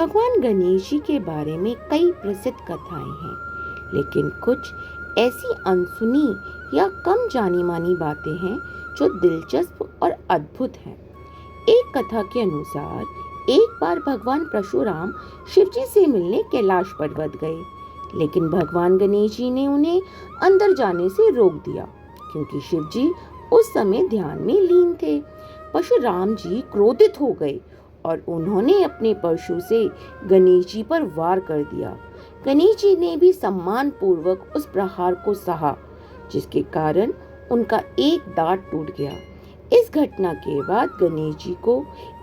भगवान गणेश जी के बारे में कई प्रसिद्ध कथाएं हैं, लेकिन कुछ ऐसी अनसुनी या कम जानी मानी बातें हैं जो दिलचस्प और अद्भुत हैं। एक कथा के अनुसार एक बार भगवान परशुराम शिवजी से मिलने कैलाश पर्वत गए, लेकिन भगवान गणेश जी ने उन्हें अंदर जाने से रोक दिया क्योंकि शिवजी उस समय ध्यान में लीन थे। परशुराम जी क्रोधित हो गए और उन्होंने अपने परशु से गणेश जी पर वार कर दिया। गणेश जी ने भी सम्मान पूर्वक उस प्रहार को सहा, जिसके कारण उनका एक दांत टूट गया। इस घटना के बाद गणेश जी को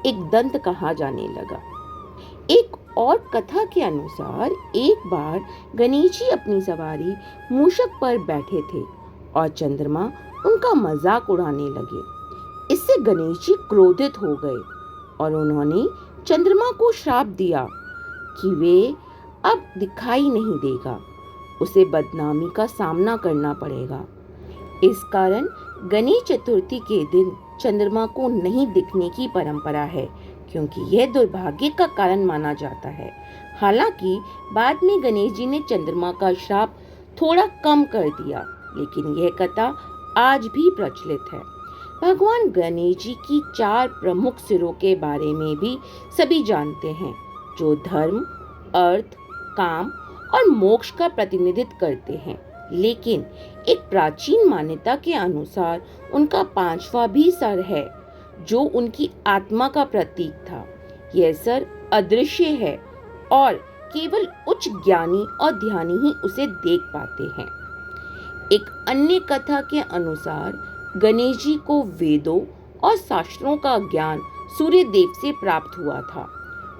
एक दंत कहा जाने लगा। एक और कथा के अनुसार एक बार गणेश जी अपनी सवारी मूषक पर बैठे थे और चंद्रमा उनका मजाक उड़ाने लगे। इससे गणेश जी क्रोधित हो गए और उन्होंने चंद्रमा को श्राप दिया कि वे अब दिखाई नहीं देगा, उसे बदनामी का सामना करना पड़ेगा। इस कारण गणेश चतुर्थी के दिन चंद्रमा को नहीं दिखने की परंपरा है, क्योंकि यह दुर्भाग्य का कारण माना जाता है। हालांकि बाद में गणेश जी ने चंद्रमा का श्राप थोड़ा कम कर दिया, लेकिन यह कथा आज भी प्रचलित है। भगवान गणेश जी की 4 प्रमुख सिरों के बारे में भी सभी जानते हैं, जो धर्म, अर्थ, काम और मोक्ष का प्रतिनिधित्व करते हैं। लेकिन एक प्राचीन मान्यता के अनुसार उनका 5वां भी सर है, जो उनकी आत्मा का प्रतीक था। यह सर अदृश्य है और केवल उच्च ज्ञानी और ध्यानी ही उसे देख पाते हैं। एक अन्य कथा के अनुसार गणेश जी को वेदों और शास्त्रों का ज्ञान सूर्य देव से प्राप्त हुआ था।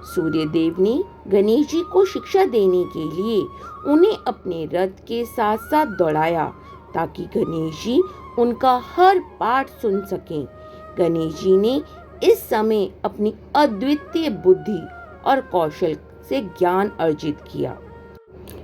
सूर्य देव ने गणेश जी को शिक्षा देने के लिए उन्हें अपने रथ के साथ साथ दौड़ाया, ताकि गणेश जी उनका हर पाठ सुन सकें। गणेश जी ने इस समय अपनी अद्वितीय बुद्धि और कौशल से ज्ञान अर्जित किया।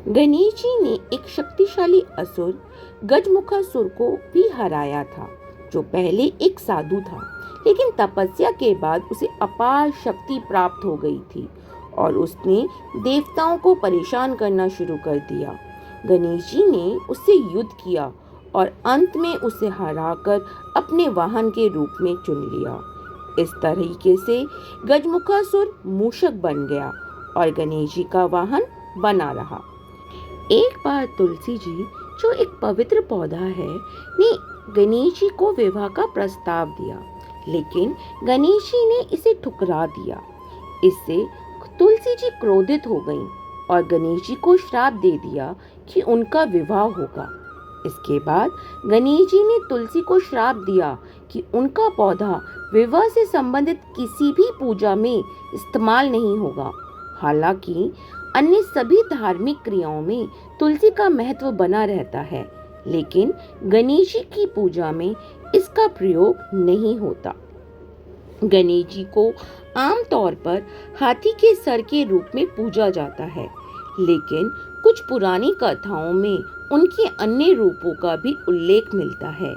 गणेश जी ने एक शक्तिशाली असुर गजमुखासुर को भी हराया था, जो पहले एक साधु था, लेकिन तपस्या के बाद उसे अपार शक्ति प्राप्त हो गई थी और उसने देवताओं को परेशान करना शुरू कर दिया। गणेश जी ने उससे युद्ध किया और अंत में उसे हराकर अपने वाहन के रूप में चुन लिया। इस तरीके से गजमुखासुर मूषक बन गया और गणेश जी का वाहन बना रहा। एक बार तुलसी जी, जो एक पवित्र पौधा है, ने गणेश जी को विवाह का प्रस्ताव दिया, लेकिन गणेश जी ने इसे ठुकरा दिया। इससे तुलसी जी क्रोधित हो गईं और गणेश जी को श्राप दे दिया कि उनका विवाह होगा। इसके बाद गणेश जी ने तुलसी को श्राप दिया कि उनका पौधा विवाह से संबंधित किसी भी पूजा में इस्तेमाल नहीं होगा। हालांकि अन्य सभी धार्मिक क्रियाओं में तुलसी का महत्व बना रहता है, लेकिन गणेश जी की पूजा में इसका प्रयोग नहीं होता। गणेश जी को आमतौर पर हाथी के सर के रूप में पूजा जाता है, लेकिन कुछ पुरानी कथाओं में उनके अन्य रूपों का भी उल्लेख मिलता है।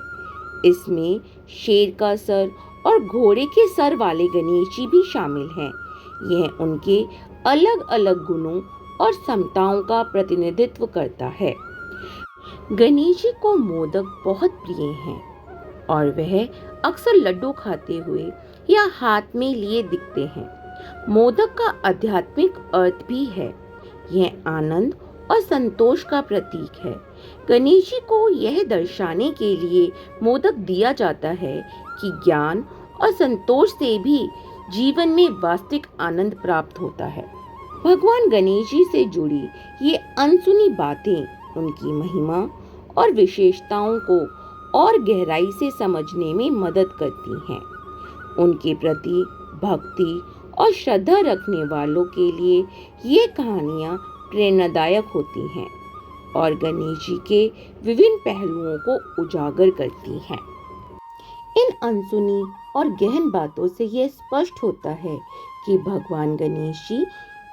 इसमें शेर का सर और घोड़े के सर वाले गणेश जी भी शामिल हैं। यह उनके अलग अलग गुणों और क्षमताओं का प्रतिनिधित्व करता है। गणेश जी को मोदक बहुत प्रिय हैं और वह अक्सर लड्डू खाते हुए या हाथ में लिए दिखते हैं। मोदक का आध्यात्मिक अर्थ भी है। यह आनंद और संतोष का प्रतीक है। गणेश जी को यह दर्शाने के लिए मोदक दिया जाता है कि ज्ञान और संतोष से भी जीवन में वास्तविक आनंद प्राप्त होता है। भगवान गणेश जी से जुड़ी ये अनसुनी बातें उनकी महिमा और विशेषताओं को और गहराई से समझने में मदद करती हैं। उनके प्रति भक्ति और श्रद्धा रखने वालों के लिए ये कहानियाँ प्रेरणादायक होती हैं और गणेश जी के विभिन्न पहलुओं को उजागर करती हैं। इन अनसुनी और गहन बातों से यह स्पष्ट होता है कि भगवान गणेश जी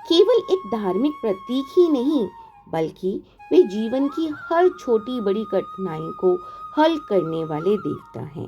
केवल एक धार्मिक प्रतीक ही नहीं, बल्कि वे जीवन की हर छोटी बड़ी कठिनाई को हल करने वाले देवता हैं।